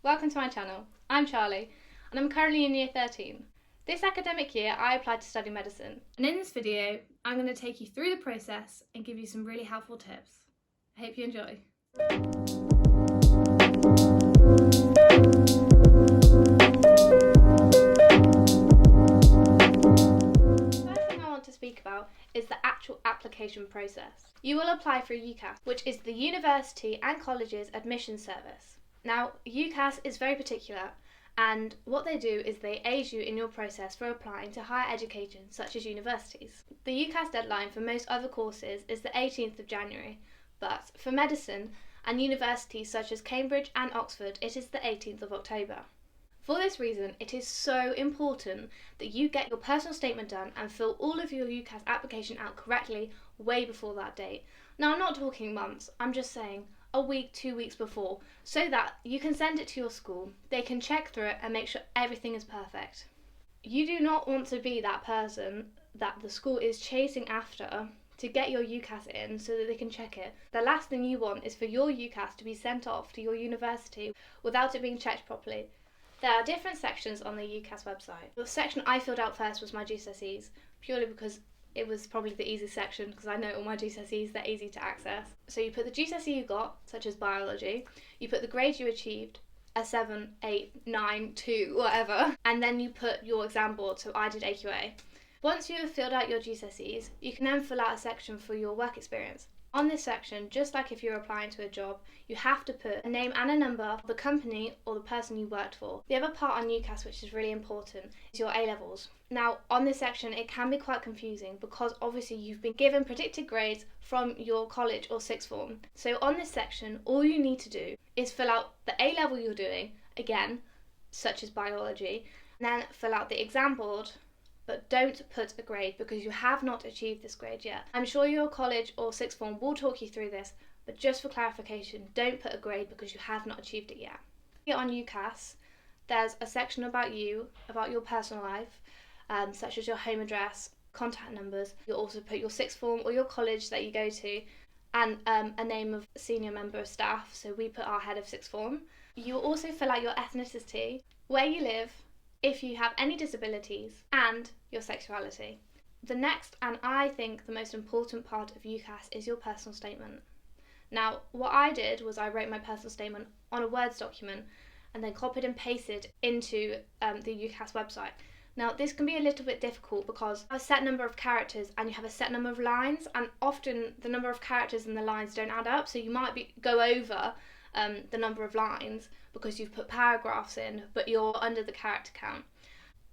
Welcome to my channel. I'm Charlie and I'm currently in year 13. This academic year I applied to study medicine, and in this video I'm going to take you through the process and give you some really helpful tips. I hope you enjoy. The first thing I want to speak about is the actual application process. You will apply for UCAS, which is the University and Colleges Admission Service. Now, UCAS is very particular, and what they do is they aid you in your process for applying to higher education, such as universities. The UCAS deadline for most other courses is the 18th of January, but for medicine and universities such as Cambridge and Oxford, it is the 18th of October. For this reason, it is so important that you get your personal statement done and fill all of your UCAS application out correctly way before that date. Now, I'm not talking months, I'm just saying a week, 2 weeks before, so that you can send it to your school, they can check through it and make sure everything is perfect. You do not want to be that person that the school is chasing after to get your UCAS in so that they can check it. The last thing you want is for your UCAS to be sent off to your university without it being checked properly. There are different sections on the UCAS website. The section I filled out first was my GCSEs, purely because it was probably the easiest section because I know all my GCSEs, they're easy to access. So you put the GCSE you got, such as biology, you put the grade you achieved, a 7, 8, 9, 2, whatever, and then you put your exam board, so I did AQA. Once you have filled out your GCSEs, you can then fill out a section for your work experience. On this section, just like if you're applying to a job, you have to put a name and a number of the company or the person you worked for. The other part on UCAS, which is really important, is your A-levels. Now, on this section, it can be quite confusing because obviously you've been given predicted grades from your college or sixth form. So on this section, all you need to do is fill out the A-level you're doing, again, such as biology, and then fill out the exam board, but don't put a grade because you have not achieved this grade yet. I'm sure your college or sixth form will talk you through this, but just for clarification, don't put a grade because you have not achieved it yet. Here on UCAS, there's a section about you, about your personal life, such as your home address, contact numbers. You'll also put your sixth form or your college that you go to, and a name of a senior member of staff, so we put our head of sixth form. You'll also fill out your ethnicity, where you live, if you have any disabilities, and your sexuality. The next, and I think the most important part of UCAS, is your personal statement. Now, what I did was I wrote my personal statement on a Word document and then copied and pasted into the UCAS website. Now, this can be a little bit difficult because you have a set number of characters and you have a set number of lines, and often the number of characters and the lines don't add up, so you might go over the number of lines because you've put paragraphs in, but you're under the character count.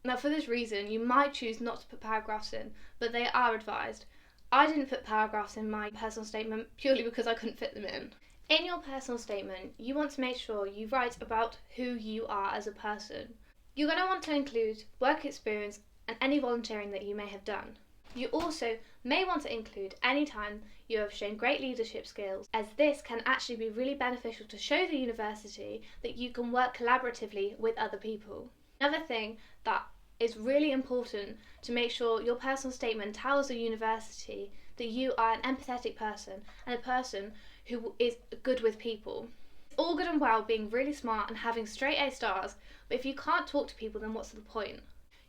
Now, for this reason, you might choose not to put paragraphs in, but they are advised. I didn't put paragraphs in my personal statement purely because I couldn't fit them in. In your personal statement, you want to make sure you write about who you are as a person. You're going to want to include work experience and any volunteering that you may have done. You also may want to include any time you have shown great leadership skills, as this can actually be really beneficial to show the university that you can work collaboratively with other people. Another thing that is really important to make sure your personal statement tells the university that you are an empathetic person and a person who is good with people. It's all good and well being really smart and having straight A stars, but if you can't talk to people, then what's the point?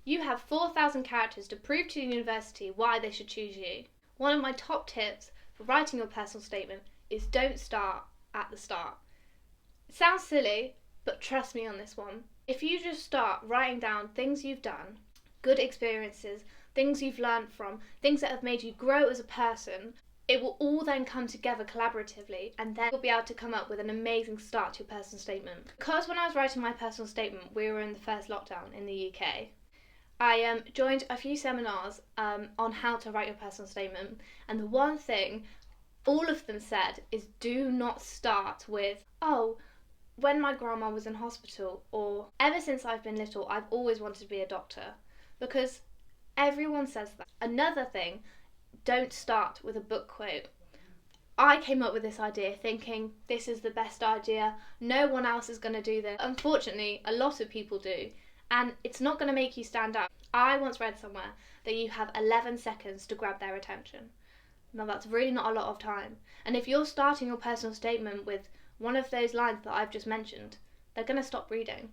You have 4,000 characters to prove to the university why they should choose you. One of my top tips for writing your personal statement is don't start at the start. It sounds silly, but trust me on this one. If you just start writing down things you've done, good experiences, things you've learned from, things that have made you grow as a person, it will all then come together collaboratively, and then you'll be able to come up with an amazing start to your personal statement. Because when I was writing my personal statement, we were in the first lockdown in the UK. I joined a few seminars on how to write your personal statement, and the one thing all of them said is do not start with, oh, when my grandma was in hospital, or ever since I've been little, I've always wanted to be a doctor, because everyone says that. Another thing, don't start with a book quote. I came up with this idea thinking this is the best idea, no one else is going to do this. Unfortunately, a lot of people do, and it's not going to make you stand out. I once read somewhere that you have 11 seconds to grab their attention. Now that's really not a lot of time, and if you're starting your personal statement with one of those lines that I've just mentioned, they're going to stop reading.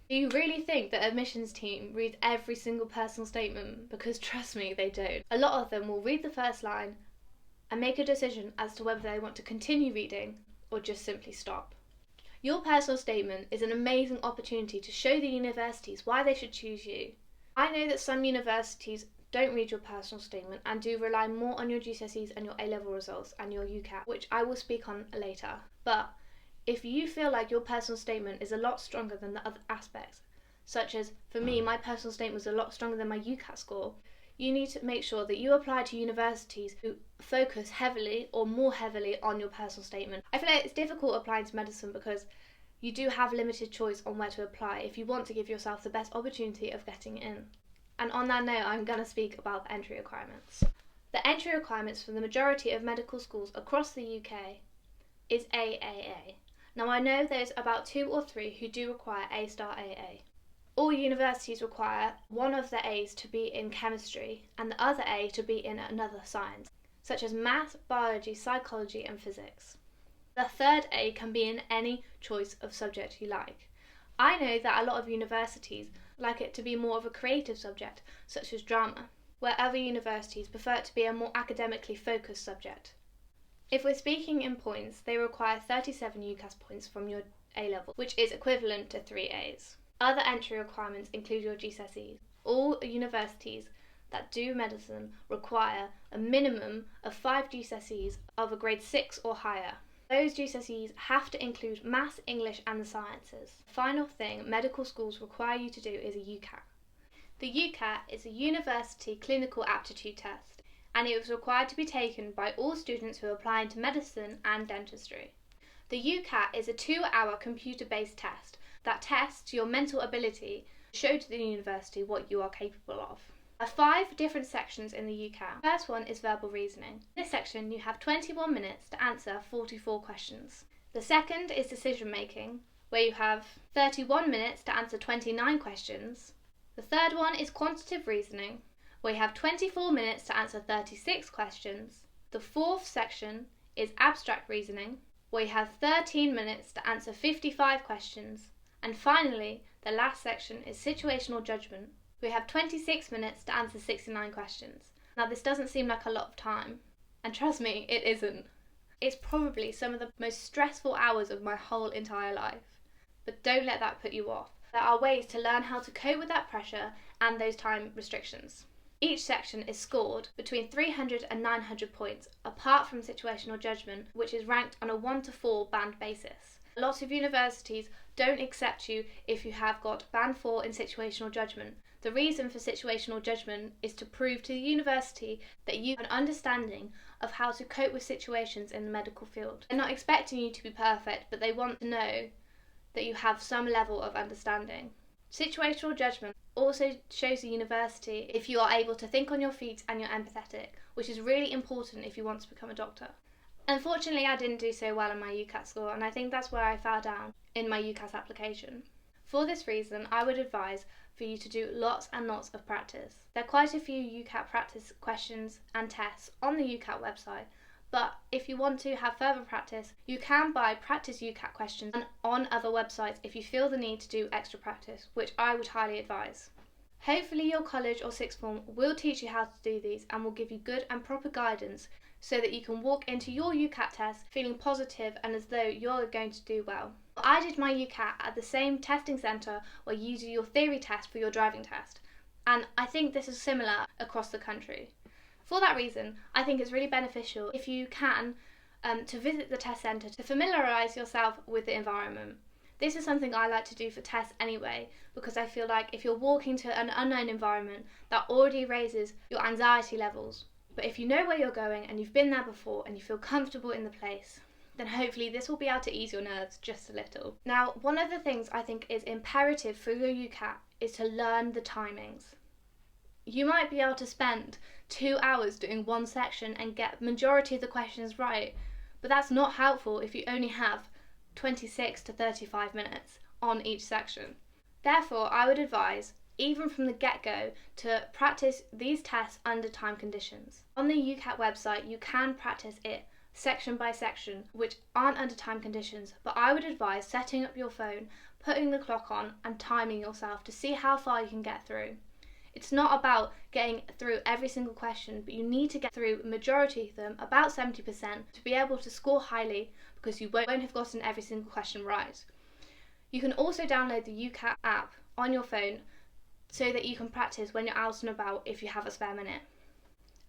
Do you really think the admissions team reads every single personal statement? Because trust me, they don't. A lot of them will read the first line and make a decision as to whether they want to continue reading or just simply stop. Your personal statement is an amazing opportunity to show the universities why they should choose you. I know that some universities don't read your personal statement and do rely more on your GCSEs and your A-level results and your UCAT, which I will speak on later. But if you feel like your personal statement is a lot stronger than the other aspects, such as, for me, my personal statement was a lot stronger than my UCAT score, you need to make sure that you apply to universities who focus heavily or more heavily on your personal statement. I feel like it's difficult applying to medicine because you do have limited choice on where to apply if you want to give yourself the best opportunity of getting in. And on that note, I'm going to speak about the entry requirements. The entry requirements for the majority of medical schools across the UK is AAA. Now I know there's about 2 or 3 who do require A-star AA. All universities require one of the A's to be in chemistry and the other A to be in another science, such as maths, biology, psychology and physics. The third A can be in any choice of subject you like. I know that a lot of universities like it to be more of a creative subject, such as drama, where other universities prefer it to be a more academically focused subject. If we're speaking in points, they require 37 UCAS points from your A-level, which is equivalent to 3 A's. Other entry requirements include your GCSEs. All universities that do medicine require a minimum of 5 GCSEs of a grade 6 or higher. Those GCSEs have to include maths, English and the sciences. The final thing medical schools require you to do is a UCAT. The UCAT is a University Clinical Aptitude Test, and it was required to be taken by all students who are applying to medicine and dentistry. The UCAT is a 2-hour computer-based test that tests your mental ability to show to the university what you are capable of. There are 5 different sections in the UCAT. The first one is verbal reasoning. In this section you have 21 minutes to answer 44 questions. The second is decision making, where you have 31 minutes to answer 29 questions. The third one is quantitative reasoning, where you have 24 minutes to answer 36 questions. The fourth section is abstract reasoning, where you have 13 minutes to answer 55 questions. And finally, the last section is situational judgment. We have 26 minutes to answer 69 questions. Now this doesn't seem like a lot of time, and trust me, it isn't. It's probably some of the most stressful hours of my whole entire life. But don't let that put you off. There are ways to learn how to cope with that pressure and those time restrictions. Each section is scored between 300 and 900 points, apart from situational judgment, which is ranked on a 1 to 4 band basis. Lots of universities don't accept you if you have got band 4 in situational judgment. The reason for situational judgment is to prove to the university that you have an understanding of how to cope with situations in the medical field. They're not expecting you to be perfect, but they want to know that you have some level of understanding. Situational judgment also shows the university if you are able to think on your feet and you're empathetic, which is really important if you want to become a doctor. Unfortunately, I didn't do so well in my UCAT score, and I think that's where I fell down in my UCAS application. For this reason, I would advise for you to do lots and lots of practice. There are quite a few UCAT practice questions and tests on the UCAT website, but if you want to have further practice, you can buy practice UCAT questions on other websites if you feel the need to do extra practice, which I would highly advise. Hopefully your college or sixth form will teach you how to do these and will give you good and proper guidance so that you can walk into your UCAT test feeling positive and as though you're going to do well. I did my UCAT at the same testing centre where you do your theory test for your driving test, and I think this is similar across the country. For that reason, I think it's really beneficial if you can to visit the test centre to familiarise yourself with the environment. This is something I like to do for tests anyway, because I feel like if you're walking to an unknown environment, that already raises your anxiety levels. But if you know where you're going and you've been there before and you feel comfortable in the place, then hopefully this will be able to ease your nerves just a little. Now, one of the things I think is imperative for your UCAT is to learn the timings. You might be able to spend 2 hours doing one section and get the majority of the questions right, but that's not helpful if you only have 26 to 35 minutes on each section. Therefore, I would advise, even from the get-go, to practice these tests under time conditions. On the UCAT website, you can practice it section by section, which aren't under time conditions, but I would advise setting up your phone, putting the clock on and timing yourself to see how far you can get through. It's not about getting through every single question, but you need to get through a majority of them, about 70%, to be able to score highly, because you won't have gotten every single question right. You can also download the UCAT app on your phone so that you can practice when you're out and about if you have a spare minute.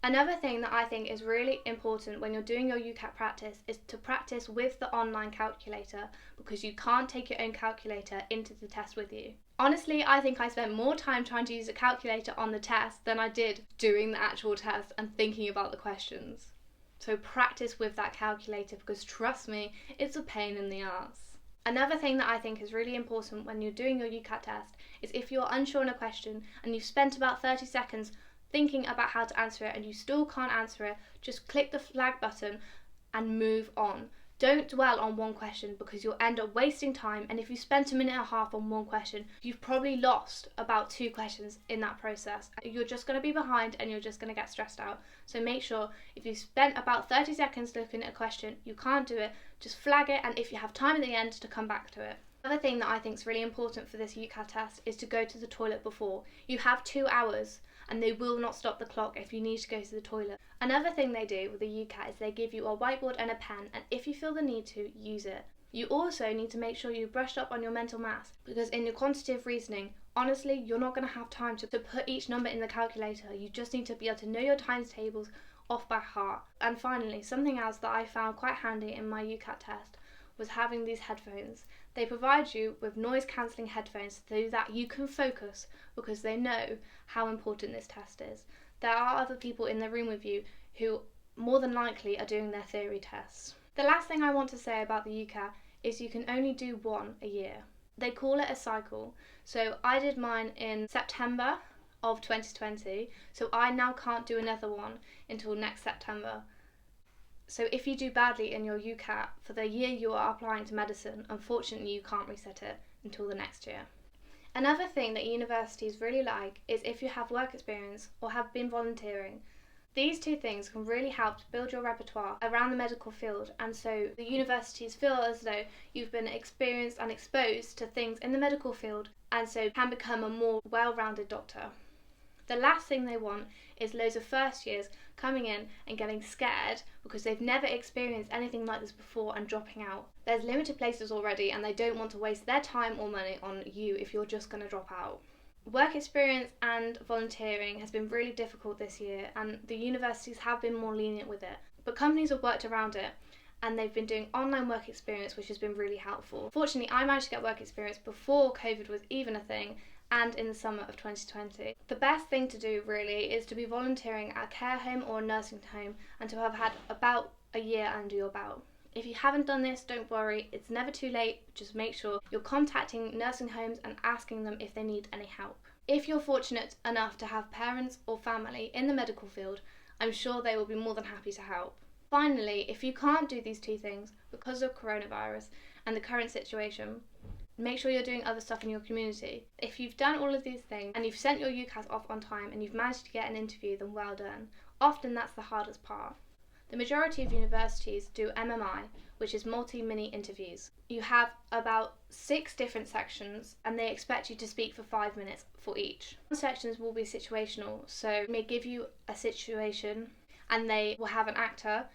Another thing that I think is really important when you're doing your UCAT practice is to practice with the online calculator, because you can't take your own calculator into the test with you. Honestly, I think I spent more time trying to use a calculator on the test than I did doing the actual test and thinking about the questions. So practice with that calculator, because trust me, it's a pain in the arse. Another thing that I think is really important when you're doing your UCAT test is if you're unsure on a question and you've spent about 30 seconds thinking about how to answer it and you still can't answer it, just click the flag button and move on. Don't dwell on one question, because you'll end up wasting time, and if you spent a minute and a half on one question, you've probably lost about 2 questions in that process. You're just going to be behind and you're just going to get stressed out. So make sure if you've spent about 30 seconds looking at a question, you can't do it, just flag it, and if you have time at the end, to come back to it. Another thing that I think is really important for this UCAT test is to go to the toilet before. You have 2 hours and they will not stop the clock if you need to go to the toilet. Another thing they do with the UCAT is they give you a whiteboard and a pen, and if you feel the need to, use it. You also need to make sure you brushed up on your mental maths, because in your quantitative reasoning, honestly, you're not going to have time to put each number in the calculator. You just need to be able to know your times tables off by heart. And finally, something else that I found quite handy in my UCAT test was having these headphones. They provide you with noise cancelling headphones so that you can focus, because they know how important this test is. There are other people in the room with you who more than likely are doing their theory tests. The last thing I want to say about the UCAT is you can only do one a year. They call it a cycle. So I did mine in September of 2020, so I now can't do another one until next September. So if you do badly in your UCAT for the year you are applying to medicine, unfortunately you can't reset it until the next year. Another thing that universities really like is if you have work experience or have been volunteering. These 2 things can really help to build your repertoire around the medical field, and so the universities feel as though you've been experienced and exposed to things in the medical field, and so can become a more well-rounded doctor. The last thing they want is loads of first years coming in and getting scared because they've never experienced anything like this before and dropping out. There's limited places already, and they don't want to waste their time or money on you if you're just going to drop out. Work experience and volunteering has been really difficult this year, and the universities have been more lenient with it. But companies have worked around it, and they've been doing online work experience, which has been really helpful. Fortunately, I managed to get work experience before COVID was even a thing, and in the summer of 2020. The best thing to do really is to be volunteering at a care home or a nursing home and to have had about a year under your belt. If you haven't done this, don't worry, it's never too late. Just make sure you're contacting nursing homes and asking them if they need any help. If you're fortunate enough to have parents or family in the medical field, I'm sure they will be more than happy to help. Finally, if you can't do these 2 things because of coronavirus and the current situation, make sure you're doing other stuff in your community. If you've done all of these things and you've sent your UCAS off on time and you've managed to get an interview, then well done. Often that's the hardest part. The majority of universities do MMI, which is multi-mini interviews. You have about 6 different sections and they expect you to speak for 5 minutes for each. Some sections will be situational, so they may give you a situation and they will have an actor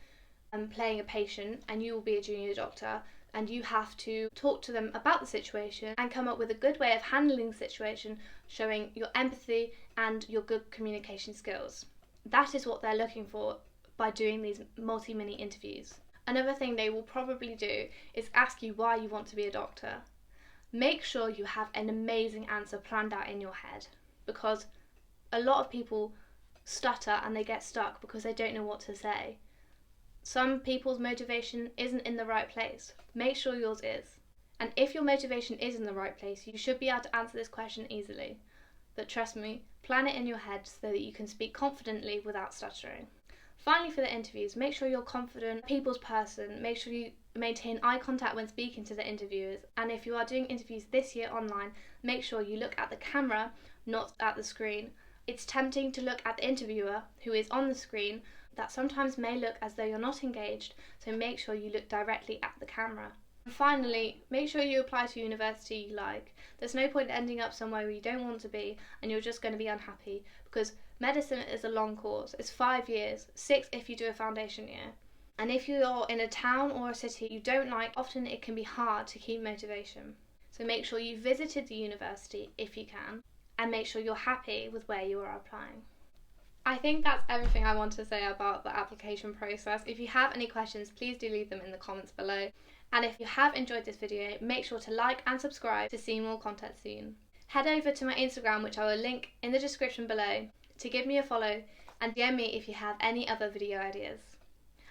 playing a patient, and you will be a junior doctor, and you have to talk to them about the situation and come up with a good way of handling the situation, showing your empathy and your good communication skills. That is what they're looking for by doing these multi-mini interviews. Another thing they will probably do is ask you why you want to be a doctor. Make sure you have an amazing answer planned out in your head, because a lot of people stutter and they get stuck because they don't know what to say. Some people's motivation isn't in the right place. Make sure yours is. And if your motivation is in the right place, you should be able to answer this question easily. But trust me, plan it in your head so that you can speak confidently without stuttering. Finally, for the interviews, make sure you're confident, people's person. Make sure you maintain eye contact when speaking to the interviewers. And if you are doing interviews this year online, make sure you look at the camera, not at the screen. It's tempting to look at the interviewer who is on the screen, that sometimes may look as though you're not engaged, so make sure you look directly at the camera. And finally, make sure you apply to a university you like. There's no point ending up somewhere where you don't want to be and you're just going to be unhappy, because medicine is a long course. It's 5 years, 6 if you do a foundation year. And if you're in a town or a city you don't like, often it can be hard to keep motivation. So make sure you visited the university if you can, and make sure you're happy with where you are applying. I think that's everything I want to say about the application process. If you have any questions, please do leave them in the comments below. And if you have enjoyed this video, make sure to like and subscribe to see more content soon. Head over to my Instagram, which I will link in the description below, to give me a follow, and DM me if you have any other video ideas.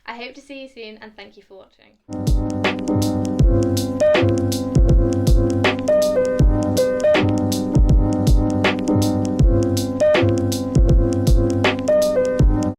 I hope to see you soon, and thank you for watching.